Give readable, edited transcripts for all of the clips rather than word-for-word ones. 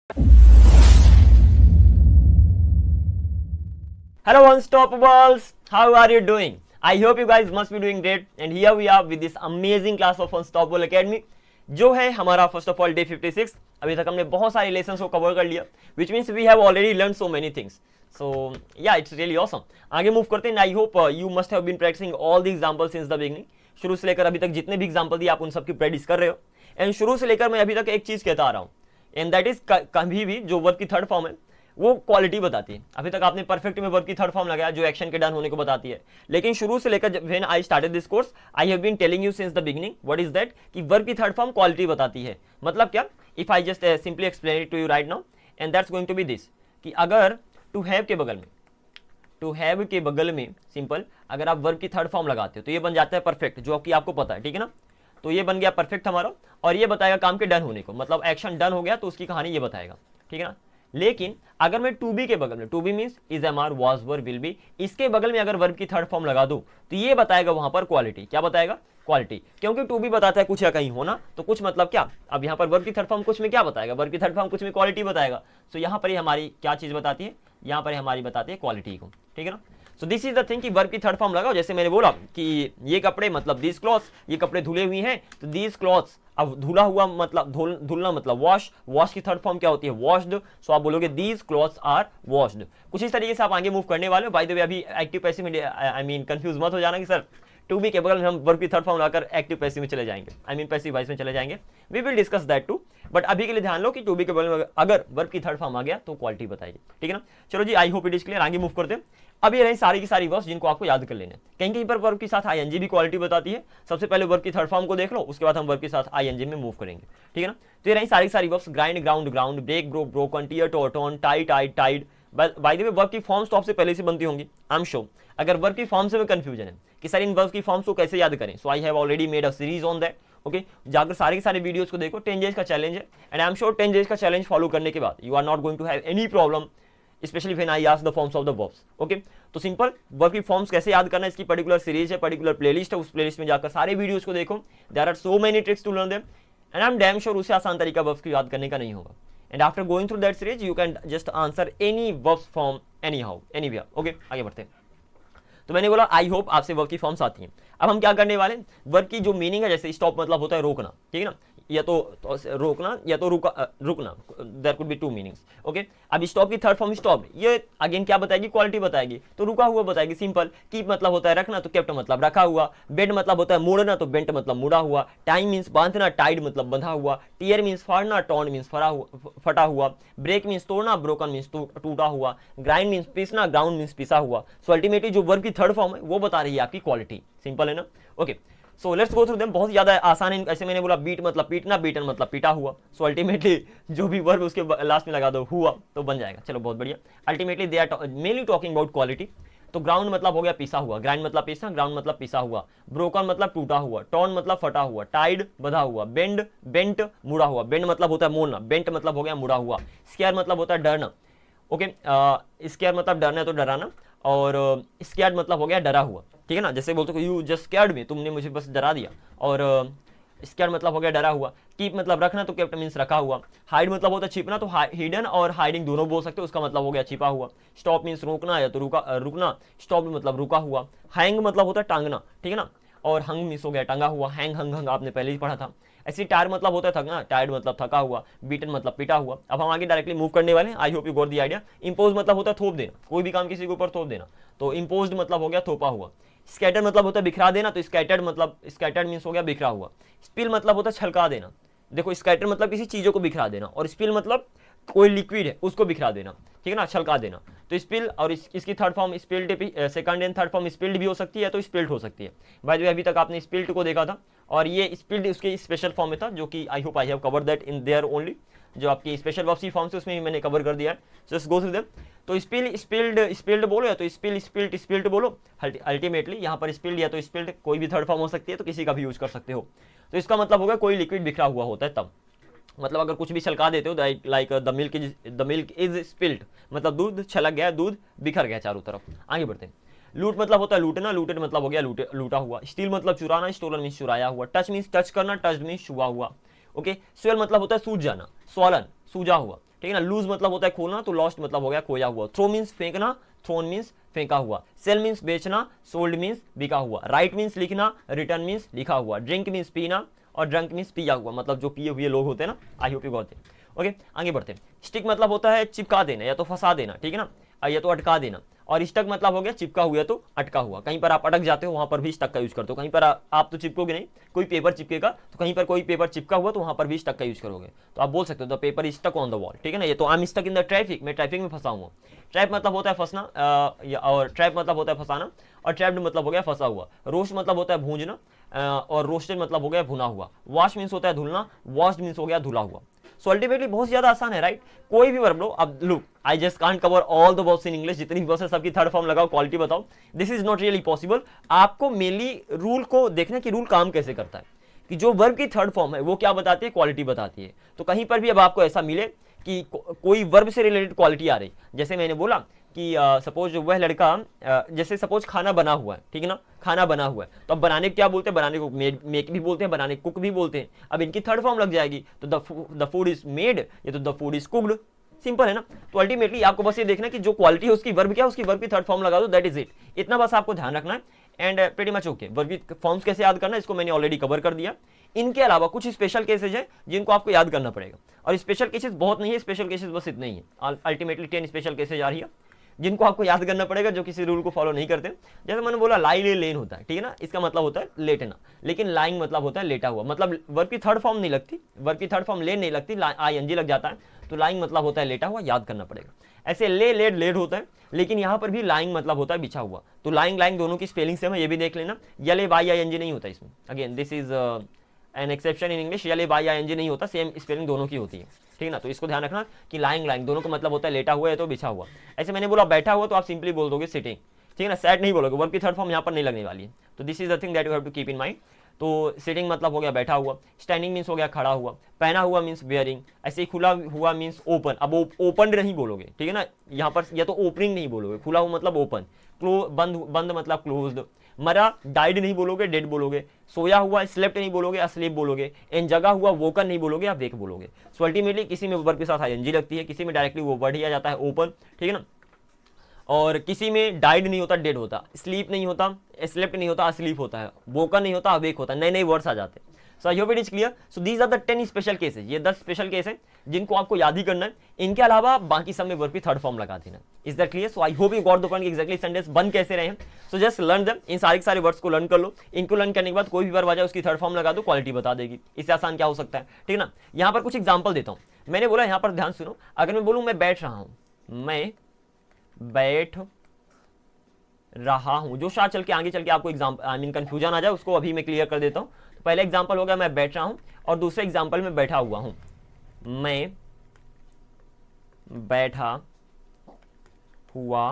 Hello Unstoppables, how are you doing? I hope you guys must be doing great and here we are with this amazing class of Unstoppable Academy जो है हमारा first of all day 56। अभी तक हमने बहुत सारे lessons को cover कर लिया which means we have already learn so many things. So yeah it's really awesome. आगे मूव करते हैं। I hope you must have been practicing all the examples since the beginning. शुरू से लेकर अभी तक जितने भी एग्जांपल दिए आप उन सबकी प्रैक्टिस कर रहे हो एंड शुरू से लेकर मैं अभी तक एक चीज कहता आ रहा हूँ एंड दैट इज कभी भी जो वर्ब की थर्ड फॉर्म है वो क्वालिटी बताती है। अभी तक आपने परफेक्ट में वर्ब की थर्ड फॉर्म लगाया जो एक्शन के डन होने को बताती है, लेकिन शुरू से लेकर when I started this course I have been telling you since the beginning what is that कि वर्ब की थर्ड फॉर्म क्वालिटी बताती है। मतलब क्या? If I just simply explain it to you right now and that's going to be this कि अगर to have के बगल में सिंपल अगर आप वर्ब की थर्ड फॉर्म लगाते हो तो ये बन जाता है परफेक्ट, जो कि आपको पता है, ठीक है ना। तो ये बन गया परफेक्ट हमारा और ये बताएगा काम के डन होने को, मतलब एक्शन डन हो गया तो उसकी कहानी ये बताएगा, ठीक है ना। लेकिन अगर मैं टू बी के बगल में, to be means is am are was were will be, इसके बगल में अगर वर्ब की थर्ड फॉर्म लगा दूं तो ये बताएगा वहां पर क्वालिटी। क्या बताएगा? क्वालिटी। क्योंकि टू बी बताता है कुछ या कहीं होना, तो कुछ मतलब क्या, अब यहाँ पर वर्ब की थर्ड फॉर्म कुछ में क्या बताएगा? वर्ब की थर्ड फॉर्म कुछ में क्वालिटी बताएगा। सो यहाँ पर ही हमारी क्या चीज बताती है? यहाँ पर हमारी बताती है क्वालिटी को, ठीक है ना। So this is the thing कि वर्ब की थर्ड फॉर्म लगाओ। जैसे मैंने बोला कि ये कपड़े मतलब दीज क्लॉथ्स, ये कपड़े धुले हुए हैं तो दीज क्लॉथ्स, अब धुला हुआ मतलब धुलना मतलब वॉश, वॉश की थर्ड फॉर्म क्या होती है? वॉश्ड। सो आप बोलोगे दीज क्लॉथ्स आर वॉश्ड। कुछ इस तरीके से आप आगे मूव करने वाले हो। बाय द वे अभी एक्टिव पैसिव में आई मीन कंफ्यूज मत हो जाना कि सर टू बी के बगल में हम वर्ब की थर्ड फॉर्म लगाकर एक्टिव पैसिव में चले जाएंगे, आई मीन पैसिव वॉइस में चले जाएंगे। We will discuss that too, but अभी के लिए ध्यान लो कि टू बी के बगल में अगर वर्ब की थर्ड फॉर्म आ गया तो क्वालिटी बताएगी, ठीक है ना। चलो जी, I hope it is clear. आगे मूव करते हैं। अब ये रही सारी की सारी वर्ब्स जिनको आपको याद कर लेने। कहीं कहीं पर वर्ब के साथ आईएनजी भी क्वालिटी बताती है। सबसे पहले वर्ब की थर्ड फॉर्म को देख लो, उसके बाद हम वर्ब के साथ आईएनजी में मूव करेंगे, ठीक है ना। तो ये रही सारी की सारी verbs, grind ground ground, break broke broken, tear torn, tie tied tied. By the way verb की फॉर्म्स तो आपसे पहले से बनती होंगी, आई एम श्योर। अगर वर्ब की फॉर्म से में कंफ्यूजन है कि सर इन वर्ब की फॉर्म्स को कैसे याद करें, so I have already made a series on that. Okay, जाकर सारे के सारे वीडियोस को देखो। 10 डेज का चैलेंज है and I M sure 10 days का चैलेंज फॉलो करने के बाद you are not going to have any problem, specially when I ask the forms of the verbs. Okay, तो सिंपल वर्ब की फॉर्म्स कैसे याद करना है, इसकी पर्टिकुलर सीरीज है, पर्टिकुलर प्लेलिस्ट है। उस प्लेलिस्ट में जाकर सारे वीडियोस को देखो। There are so many tricks to learn them and I am damn sure उससे आसान तरीका वर्ब्स को याद करने का नहीं होगा। And after going through that series you can just answer any verbs from any how anywhere. Okay, आगे बढ़ते हैं। तो मैंने बोला आई होप आपसे वर्ब की फॉर्म्स आती हैं। अब हम क्या करने वाले हैं, वर्ब की जो मीनिंग है, जैसे स्टॉप मतलब होता है रोकना, ठीक है ना, या तो रोकना या तो रुकना, there could be two meanings. Okay, अब स्टॉप की थर्ड फॉर्म स्टॉप, ये अगेन क्या बताएगी? क्वालिटी बताएगी। तो रुका हुआ बताएगी, सिंपल। कीप मतलब होता है रखना, तो केप्ट मतलब रखा हुआ। बेड मतलब होता है मोड़ना, तो बेंट मतलब मुड़ा हुआ। टाइम मीन्स बांधना, टाइड मतलब बंधा हुआ। टीयर मीन्स फाड़ना, टॉन मीन्स फटा हुआ। ब्रेक मीन्स तोड़ना, ब्रोकन मीन्स टूटा हुआ। ग्राइंड मीन्स पीसना, ग्राउंड मीन्स पिसा हुआ। सो अल्टीमेटली जो वर्ब की थर्ड फॉर्म है वो बता रही है आपकी क्वालिटी। सिंपल है ना। Okay, so let's go through them. बहुत ज्यादा आसान है। ऐसे मैंने बोला बीट मतलब पीटना, बीटन मतलब पीटा हुआ। सो अल्टीमेटली जो भी वर्ब उसके लास्ट में लगा दो हुआ तो बन जाएगा। चलो बहुत बढ़िया। Ultimately they are mainly talking about quality. तो ग्राउंड मतलब हो गया पिसा हुआ, ग्राइंड मतलब पिसना, ग्राउंड मतलब पिसा हुआ। ब्रोकन मतलब टूटा हुआ, टॉन मतलब फटा हुआ, टाइड बंधा हुआ, बेंड बेंट मुड़ा हुआ। बेंड मतलब होता है मोड़ना, बेंट मतलब हो गया मुड़ा हुआ। स्केयर मतलब होता है डरना। ओके, स्केयर मतलब डरना तो डराना, और स्कैर्ड मतलब हो गया डरा हुआ, ठीक है ना। जैसे बोलते हो यू जस्ट स्कैर्ड मी, तुमने मुझे बस डरा दिया। और स्कैर्ड मतलब हो गया डरा हुआ। कीप मतलब रखना, तो केप्ट मीन्स रखा हुआ। हाइड मतलब होता है छिपना, तो हिडन और हाइडिंग दोनों बोल सकते हो, उसका मतलब हो गया छिपा हुआ। स्टॉप मीन्स रोकना या तो रुकना, स्टॉप मतलब रुका हुआ। हैंग मतलब होता है टांगना, ठीक है ना, और हंग मीन्स हो गया टंगा हुआ। हैंग हंग हंग आपने पहले ही पढ़ा था। ऐसे टायर मतलब होता है थकना, टायर्ड मतलब थका हुआ। बीटन मतलब पिटा हुआ। अब हम आगे डायरेक्टली मूव करने वाले हैं। I hope you got the idea. Impose मतलब होता है थोप देना, कोई भी काम किसी के ऊपर थोप देना, तो इंपोज्ड मतलब हो गया थोपा हुआ। स्कैटर मतलब होता है बिखरा देना, तो स्कैटर्ड मतलब स्कैटर्ड मीन्स हो गया बिखरा हुआ। स्पिल मतलब होता है छलका देना। देखो स्कैटर मतलब किसी चीजों को बिखरा देना, और स्पिल मतलब कोई लिक्विड है उसको बिखरा देना, ठीक है ना, छलका देना। तो स्पिल और इसकी third form spilled, second and third form spilled भी हो सकती है तो स्पिल्ड हो सकती है। बाय द वे अभी तक आपने स्पिल्ड को देखा था और ये स्पिल्ड उसके स्पेशल फॉर्म में था, जो कि I hope I have cover that in their only. जो आपकी स्पेशल वर्ब्स की फॉर्म से उसमें मैंने कवर कर दिया है। Just go through them. तो स्पिल स्पिल्ड बोलो या तो स्पिल स्पिल्ड स्पिल्ड बोलो। अल्टीमेटली यहाँ पर स्पिल्ड या तो स्पिल्ड कोई भी थर्ड फॉर्म हो सकती है, तो किसी का भी यूज कर सकते हो। तो इसका मतलब होगा कोई लिक्विड बिखरा हुआ होता है तब, मतलब अगर कुछ भी छलका देते हो, like the milk is spilled, मतलब दूध छलक गया, दूध बिखर गया चारों तरफ। आगे बढ़ते हैं। लूट मतलब होता है लूटना, लूटेड मतलब हो गया लूटा हुआ। स्टील मतलब चुराना, स्टोलन मीन्स चुराया हुआ। टच मीन्स टच करना, टच मीन्स छुआ हुआ। ओके, स्वेल मतलब होता है सूज जाना, स्वॉलन सूजा हुआ। ठीक है ना। लूज मतलब होता है खोना, तो लॉस्ट मतलब हो गया खोया हुआ। थ्रो मीन्स फेंकना, थ्रोन मीन्स फेंका हुआ। सेल मीन्स बेचना, सोल्ड मीन्स बिका हुआ। राइट मीन्स लिखना, रिटर्न मीन्स लिखा हुआ। ड्रिंक मीन्स पीना, और ड्रंक मीन्स पिया हुआ, मतलब जो पिए हुए लोग होते हैं ना। आई hope you got it. Okay, आगे बढ़ते हैं। स्टिक मतलब होता है चिपका देना या तो फंसा देना, ठीक है ना, या तो अटका देना। और स्टक मतलब हो गया चिपका हुआ तो अटका हुआ। कहीं पर आप अटक जाते हो वहां पर भी स्टक का यूज करते हो। कहीं पर आप तो चिपकोगे नहीं, कोई पेपर चिपकेगा, तो कहीं पर कोई पेपर चिपका हुआ तो वहां पर भी स्टक का यूज करोगे। तो आप बोल सकते हो the paper is stuck on the wall, ठीक है ना। ये तो I am stuck in the traffic, मैं ट्रैफिक में फंसा हुआ। ट्रैप मतलब होता है फंसना, और ट्रैप मतलब होता है फंसाना, और ट्रैप्ड मतलब हो गया फंसा हुआ। रोस्ट मतलब होता है भूंजना, और रोस्टेड मतलब हो गया भुना हुआ। वॉश मीन्स होता है धुलना, वॉश्ड मीन्स हो गया धुला हुआ। सो अल्टीमेटली बहुत ज्यादा आसान है, राइट। कोई भी वर्ब लो। अब look, I just can't cover all the verbs in English, जितनी भी वर्ब्स है सबकी थर्ड फॉर्म लगाओ, क्वालिटी बताओ। This is not really possible. आपको मेनली रूल को देखना कि रूल काम कैसे करता है, कि जो वर्ब की थर्ड फॉर्म है वो क्या बताती है, क्वालिटी बताती है। तो कहीं पर भी अब आपको ऐसा मिले कि कोई वर्ब से रिलेटेड क्वालिटी आ रही, जैसे मैंने बोला कि सपोज वह लड़का, जैसे सपोज खाना बना हुआ है, ठीक है ना, खाना बना हुआ है, तो अब बनाने को क्या बोलते हैं, बनाने को मेक भी बोलते हैं, बनाने को कुक भी बोलते हैं। अब इनकी थर्ड फॉर्म लग जाएगी, तो द फूड इज मेड या तो the food is cooked. Simple है ना। तो अल्टीमेटली आपको बस ये देखना कि जो क्वालिटी है उसकी वर्ब क्या है, उसकी वर्ब की थर्ड फॉर्म लगा दो, दैट इज इट। इतना बस आपको ध्यान रखना है। And pretty much okay. Verb की फॉर्म्स कैसे याद करना है इसको मैंने ऑलरेडी कवर कर दिया। इनके अलावा कुछ स्पेशल केसेज है जिनको आपको याद करना पड़ेगा, और स्पेशल केसेस बहुत नहीं है, स्पेशल केसेस बस इतने ही है। अल्टीमेटली 10 स्पेशल केसेज आ रही है जिनको आपको याद करना पड़ेगा, जो किसी रूल को फॉलो नहीं करते। जैसे मैंने बोला लाई ले लेन होता है, ठीक है ना, इसका मतलब होता है लेटना, लेकिन लाइंग मतलब होता है लेटा हुआ। मतलब वर्ब की थर्ड फॉर्म नहीं लगती, वर्ब की थर्ड फॉर्म लेन नहीं लगती, आईएनजी लग जाता है, तो लाइंग मतलब होता है लेटा हुआ, याद करना पड़ेगा। ऐसे ले लेड लेड होता है, लेकिन यहाँ पर भी लाइंग मतलब होता है बिछा हुआ। तो लाइंग लाइंग दोनों की स्पेलिंग सेम है, ये भी देख लेना। यल A Y I N G नहीं होता इसमें, again this is an exception in English. L A Y I N G नहीं होता, सेम स्पेलिंग दोनों की होती है, ठीक है ना। तो इसको ध्यान रखना कि लाइंग लाइंग दोनों का मतलब होता है लेटा हुआ है तो बिछा हुआ। ऐसे मैंने बोला बैठा हुआ, तो आप सिंपली बोल दोगे सिटिंग, ठीक है ना, सैट नहीं बोलोगे, वर्ब की थर्ड फॉर्म यहाँ पर नहीं लगने वाली है। तो this is the thing that you have to keep in mind. तो सिटिंग मतलब हो गया बैठा हुआ, स्टैंडिंग मीन्स हो गया खड़ा हुआ, पहना हुआ मीन्स वेयरिंग, ऐसे ही खुला हुआ मीन्स ओपन। अब ओपन नहीं बोलोगे, ठीक है ना, यहाँ पर या तो ओपनिंग नहीं बोलोगे, खुला हुआ मतलब ओपन, बंद बंद मतलब क्लोज्ड। मरा डाइड नहीं बोलोगे, डेड बोलोगे। सोया हुआ स्लेप्ट नहीं बोलोगे, अस्लीप बोलोगे। एन जगा हुआ वोकन नहीं बोलोगे, आप वेक बोलोगे। सो अल्टीमेटली किसी में वर्ब के साथ आईएनजी लगती है, किसी में डायरेक्टली वो वर्ड ही आ जाता है ओपन, ठीक है ना, और किसी में डाइड नहीं होता, डेड होता, स्लीप नहीं होता, स्लेप्ट नहीं होता, अस्लीप होता है, वोकन नहीं होता, अवेक होता है, नए नए वर्ड्स आ जाते हैं। So I hope it is clear. So these are the 10 special cases, ये 10 स्पेशल केस हैं जिनको आपको याद ही करना है। इनके अलावा बाकी सब में वर्ब की थर्ड फॉर्म लगा देना। Is that clear? So I hope you got the point exactly sentence बन कैसे रहे हैं। सो जस्ट लर्न देम, इन सारे वर्ड्स को लर्न कर लो। इनको लर्न करने के बाद कोई भी वर्ब आ जाए उसकी थर्ड फॉर्म लगा दो, क्वालिटी बता देगी। इससे आसान क्या हो सकता है, ठीक है ना। यहाँ पर कुछ एग्जाम्पल देता हूँ। मैंने बोला यहाँ पर ध्यान सुनो, अगर मैं बोलूँ मैं बैठ रहा हूँ, मैं बैठ रहा हूं, जो शायद चल के आगे चल के आपको एग्जाम्पल आई मीन कंफ्यूजन आ जाए, उसको अभी मैं क्लियर कर देता हूं। तो पहले एग्जाम्पल हो गया मैं बैठ रहा हूं, और दूसरे एग्जाम्पल में बैठा हुआ हूं, मैं बैठा हुआ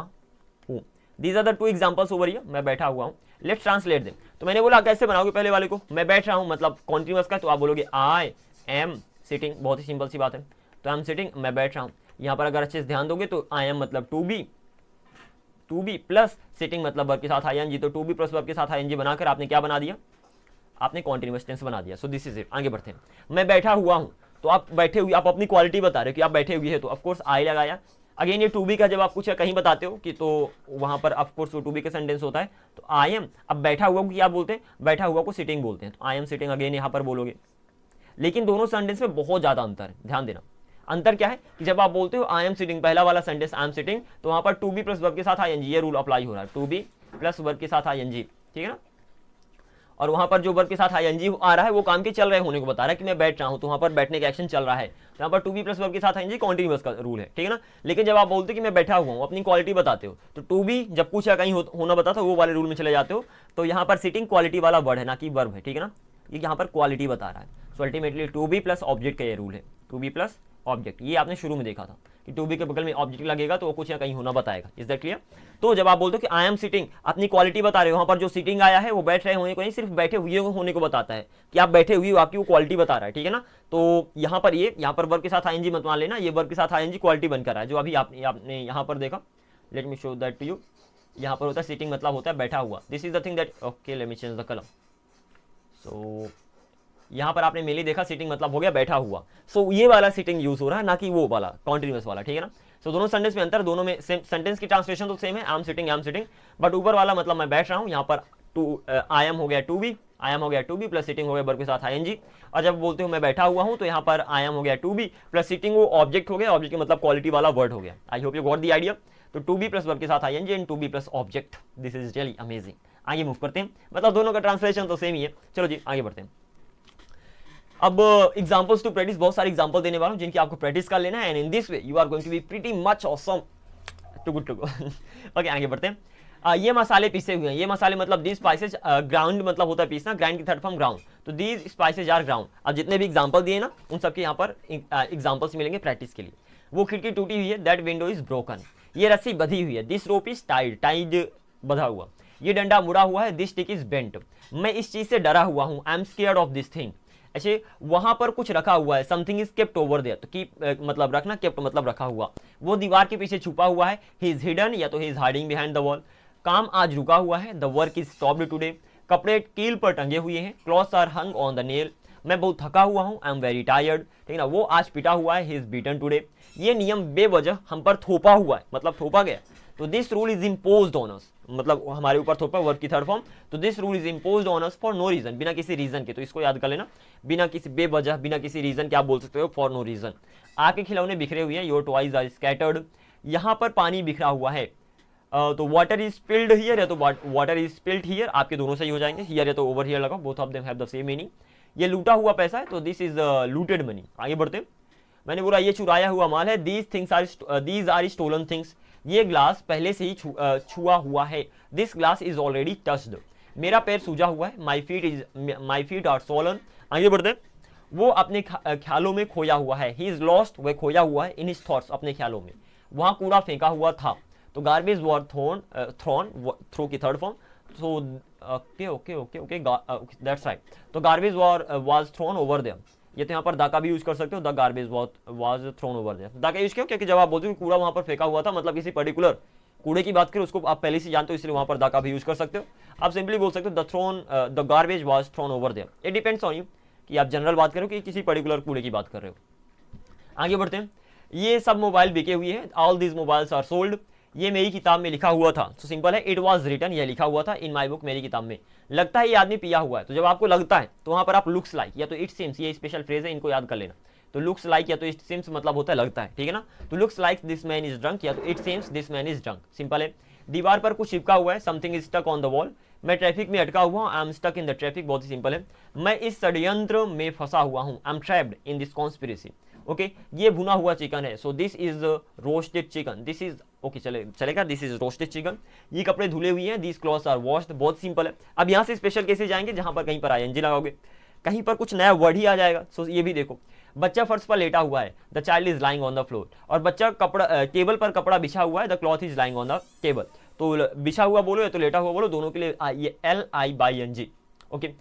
हूं। These are the 2 examples over here, मैं बैठा हुआ हूं। Let's translate them. तो मैंने बोला कैसे बनाओगे पहले वाले को, मैं बैठ रहा हूं मतलब कॉन्टिन्यूअस का, तो आप बोलोगे आई एम सिटिंग, बहुत ही सिंपल सी बात है। तो आई एम सिटिंग, मैं बैठ रहा हूं। यहां पर अगर अच्छे से ध्यान दोगे तो आई एम मतलब टू बी प्लस सिटिंग मतलब वर्ब के साथ आईएनजी, तो टू बी प्लस वर्ब के साथ आईएनजी बनाकर आपने क्या बना दिया, आपने कॉन्टिन्यूअस टेंस बना दिया। So this is it. आगे बढ़ते हैं। मैं बैठा हुआ हूं, तो आप बैठे हुए, आप अपनी क्वालिटी बता रहे हो कि आप बैठे हुए हैं, तो ऑफकोर्स आई लगाया। अगेन ये टू बी का जब आप कुछ कहीं बताते हो कि, तो वहां पर ऑफकोर्स टू बी का सेंटेंस होता है, तो आई एम। अब बैठा हुआ को क्या बोलते हैं, बैठा हुआ को सिटिंग बोलते हैं, तो आई एम सिटिंग अगेन यहां पर बोलोगे। लेकिन दोनों सेंटेंस में बहुत ज्यादा अंतर है, ध्यान देना। अंतर क्या है कि जब आप बोलते हो आई एम सिटिंग, पहला वाला सेंटेंस आई एम सिटिंग, तो वहां पर टू बी प्लस वर्ब के साथ आईएनजी, ये रूल अप्लाई हो रहा है, टू बी प्लस वर्ब के साथ आईएनजी, ठीक है ना। और वहां पर जो वर्ब के साथ आईएनजी आ रहा है वो काम के चल रहे होने को बता रहा है कि मैं बैठ रहा हूं, तो वहां पर बैठने का एक्शन चल रहा है। तो यहाँ पर टू बी प्लस वर्ब के साथ आईएनजी कॉन्टिन्यूअस का रूल है, ठीक है ना। लेकिन जब आप बोलते हो कि मैं बैठा हुआ हूं, अपनी क्वालिटी बताते हो, तो टू बी जब कुछ कहीं होना बताता वो वाले रूल में चले जाते हो। तो यहाँ पर सिटिंग क्वालिटी वाला वर्ड है, ना कि वर्ब है, ठीक है ना। ये यहाँ पर क्वालिटी बता रहा है। So ultimately to be plus object का ये रूल है, टू बी प्लस ऑब्जेक्ट। ये आपने शुरू में देखा था कि टू बी के बगल में ऑब्जेक्ट लगेगा तो वो कुछ या कहीं होना बताएगा। Is that clear? तो जब आप बोलते हो कि आई एम सिटिंग, अपनी क्वालिटी बता रहे हो, वहां पर जो सिटिंग आया है वो बैठ रहे होने को नहीं, सिर्फ बैठे हुए होने को बताता है कि आप बैठे हुए हो, आपकी वो क्वालिटी बता रहा है, ठीक है ना। तो यहाँ पर यहाँ पर वर्ब के साथ आईएनजी मत मान लेना, ये वर्ब के साथ आईएनजी क्वालिटी बनकर रहा है, जो अभी आपने यहाँ पर देखा। Let me show that to you. यहाँ पर होता है सिटिंग मतलब होता है बैठा हुआ। This is the thing that, okay let me change the colour. So यहाँ पर आपने मेनली देखा सिटिंग मतलब हो गया बैठा हुआ, सो ये वाला सिटिंग यूज हो रहा है, ना कि वो वाला कॉन्टिन्यूस वाला, ठीक है ना। सो दोनों सेंटेंस में अंतर, दोनों में सेम सेंटेंस की ट्रांसलेशन तो सेम है, आई एम सिटिंग, बट ऊपर वाला मतलब मैं बैठ रहा हूँ, यहाँ पर आई एम हो गया टू बी, आई एम हो गया टू बी प्लस सिटिंग हो गया वर्ब के साथ आईएनजी, और जब बोलते हो मैं बैठा हुआ हूँ तो यहाँ पर आई एम हो गया टू बी प्लस सिटिंग, वो ऑब्जेक्ट हो गया, ऑब्जेक्ट का मतलब क्वालिटी वाला वर्ड हो गया। I hope you got the idea. तो टू बी प्लस वर्ब के साथ ING and to be plus object, this is really amazing. आगे मूव करते हैं, मतलब दोनों का ट्रांसलेशन तो सेम ही है। चलो जी आगे बढ़ते हैं। अब एग्जांपल्स टू प्रैक्टिस, बहुत सारे एग्जांपल देने वाला हूं जिनकी आपको प्रैक्टिस कर लेना है, and in this way you are going to be pretty much awesome, too good to go. Okay आगे बढ़ते हैं। ये मसाले पीसे हुए हैं, ये मसाले मतलब दीज स्पाइसेज, ग्राउंड मतलब होता है पीसना, ग्राइंड की थर्ड फॉर्म ग्राउंड, तो दीज स्पाइसेज आर ग्राउंड। अब जितने भी एग्जांपल दिए ना उन सबके यहाँ पर एग्जांपल्स मिलेंगे प्रैक्टिस के लिए। वो खिड़की टूटी हुई है, दैट विंडो इज ब्रोकन, ये रस्सी बंधी हुई है, this rope is tied, tied बंधा हुआ, ये डंडा मुड़ा हुआ है, दिस स्टिक इज बेंट, मैं इस चीज से डरा हुआ हूँ, I am scared of this thing. ऐसे वहां पर कुछ रखा हुआ है, something is kept over there, तो कीप मतलब रखना, केप्ट मतलब रखा हुआ, वो दीवार के पीछे छुपा हुआ है, ही इज हिडन या तो ही is hiding behind the wall, काम आज रुका हुआ है, the work is stopped today, कपड़े कील पर टंगे हुए हैं, clothes are hung on the nail, मैं बहुत थका हुआ हूं, आई एम वेरी टायर्ड, ठीक है ना, वो आज पिटा हुआ है, ही इज बीटन टुडे, ये नियम बेवजह हम पर थोपा हुआ है, मतलब थोपा गया, तो this rule is imposed on us, मतलब हमारे ऊपर थोपा, वर्ब की थर्ड फॉर्म, तो this rule is imposed on us for no reason, बिना किसी रीजन के, तो इसको याद कर लेना, बिना किसी बेवजह, बिना किसी रीजन के आप बोल सकते हो फॉर नो रीजन। आपके खिलौने बिखरे हुए हैं, योर टॉयज आर स्कैटर्ड, यहाँ पर पानी बिखरा हुआ है, तो वाटर इज स्पिल्ड हियर या तो वाटर इज स्पिल्ड हियर, आपके दोनों सही हो जाएंगे, हियर या तो ओवर हियर लगाओ, both of them have the same meaning. ये लूटा हुआ पैसा है, तो दिस इज लूटेड मनी। आगे बढ़ते हैं, मैंने बोला ये चुराया हुआ माल है, दीज आर स्टोलन थिंग्स, ये ग्लास पहले से ही छुआ हुआ है, this glass is already touched, मेरा पैर सूजा हुआ है, माई फीट आर सोलन। आगे बढ़ते हैं, वो अपने ख्यालों में खोया हुआ है, ही इज लॉस्ट, वह खोया हुआ है, इन हिज थॉट्स, अपने ख्यालों में, वहां कूड़ा फेंका हुआ था, तो गार्बेज वॉर थ्रोन, थ्रो की third form, so okay okay okay okay that's right, तो garbage was thrown over there, ये तो यहाँ पर दा का भी यूज कर सकते हो, the garbage was thrown over there, the का यूज क्यों, क्योंकि जब आप बोलते हो कूड़ा वहां पर फेंका हुआ था, मतलब किसी पर्टिकुलर कूड़े की बात करें, उसको आप पहले से जानते हो, इसलिए वहां पर दा का भी यूज कर सकते हो। आप सिंपली बोल सकते हो the garbage was thrown over there, it depends on you कि आप जनरल बात करो कि किसी पर्टिकुलर कूड़े की बात कर रहे हो। आगे बढ़ते हैं, ये सब मोबाइल बिके हुए हैं, all these mobiles are sold, ये मेरी किताब में लिखा हुआ था, तो सिंपल है, इट वाज रिटन, यह लिखा हुआ था, इन माई बुक, मेरी किताब में, लगता है ये आदमी पिया हुआ है, तो जब आपको लगता है तो वहां पर आप लुक्स लाइक या तो इट सीम्स, ये स्पेशल फ्रेज है, इनको याद कर लेना, तो लुक्स लाइक या तो इट सीम्स मतलब होता है लगता है, ठीक है ना, तो looks like this man is drunk या तो it seems this man is drunk, simple है। दीवार पर कुछ चिपका हुआ है, something is stuck on the wall, मैं ट्रैफिक में अटका हुआ हूं, I am stuck in the traffic, बहुत ही सिंपल है, मैं इस षड्यंत्र में फंसा हुआ हूं, I M trapped in this conspiracy, okay, ये भुना हुआ चिकन है, so this is roasted chicken, this is okay चलेगा, दिस इज रोस्टेड चिकन, ये कपड़े धुले हुए हैं, दिस क्लॉथ्स आर वॉश्ड, बहुत सिंपल है। अब यहाँ से स्पेशल केसेस जाएंगे जहां पर कहीं पर आईएनजी लगाओगे, कहीं पर कुछ नया वर्ड ही आ जाएगा, सो ये भी देखो, बच्चा फर्श पर लेटा हुआ है, the child is lying on the floor, और बच्चा टेबल पर कपड़ा बिछा हुआ है, the cloth is lying on the table, तो बिछा हुआ बोलो या तो लेटा हुआ बोलो, दोनों के लिए ये LI/NG, ओके,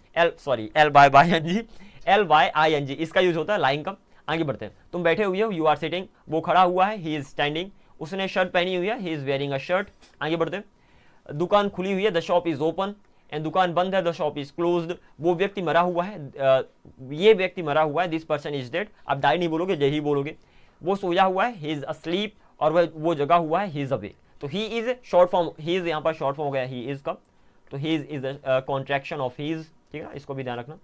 LY/ING, इसका यूज होता है लाइंग का। आगे बढ़ते हैं, तुम बैठे हुए हो, यू आर सिटिंग, वो खड़ा हुआ है, ही इज स्टैंडिंग, उसने शर्ट पहनी हुई है, he is wearing a shirt. आगे बढ़ते हैं, दुकान खुली हुई है, the shop is open, and दुकान बंद है, द शॉप इज क्लोज्ड, वो व्यक्ति मरा हुआ है, ये व्यक्ति मरा हुआ है, दिस पर्सन इज डेड, आप डाई नहीं बोलोगे, यही बोलोगे, वो सोया हुआ है, ही इज अस्लीप, और वो जगा हुआ है, ही इज अवेक, तो ही is short form, he is यहाँ पर शॉर्ट फॉर्म हो गया ही इज का, तो ही is contraction of he is, ठीक है, इसको भी ध्यान रखना।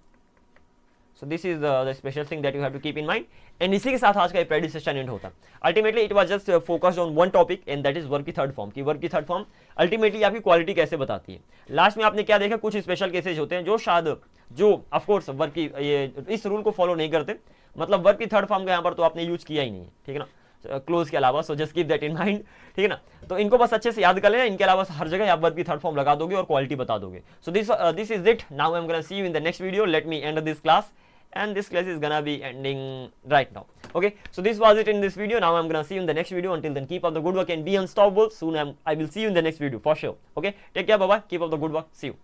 So this is the special thing that you have to keep in mind, and इसी के साथ आज का ये प्रैक्टिस सेशन एंड होता है। Ultimately it was just focused on one topic, and that is verb की थर्ड फॉर्म, की वर्ब की थर्ड फॉर्म अल्टीमेटली आपकी क्वालिटी कैसे बताती है। लास्ट में आपने क्या देखा, कुछ स्पेशल केसेज होते हैं जो शायद जो ऑफकोर्स वर्ब की ये इस रूल को फॉलो नहीं करते, मतलब वर्ब की थर्ड फॉर्म का यहाँ पर तो आपने यूज किया ही नहीं है, ठीक है ना, क्लोज के अलावा, so just keep that in mind, ठीक है ना, तो इनको बस अच्छे से याद कर लेना, इनके अलावा हर जगह आप वर्ब की थर्ड फॉर्म लगा दोगे और क्वालिटी बता दोगे। So this is it, now I am gonna see you in the next video, let me and this class, and this class is gonna be ending right now. Okay, so this was it in this video. Now I'm gonna see you in the next video. Until then, keep up the good work and be unstoppable. Soon I will see you in the next video for sure. Okay, take care, bye bye, keep up the good work, see you.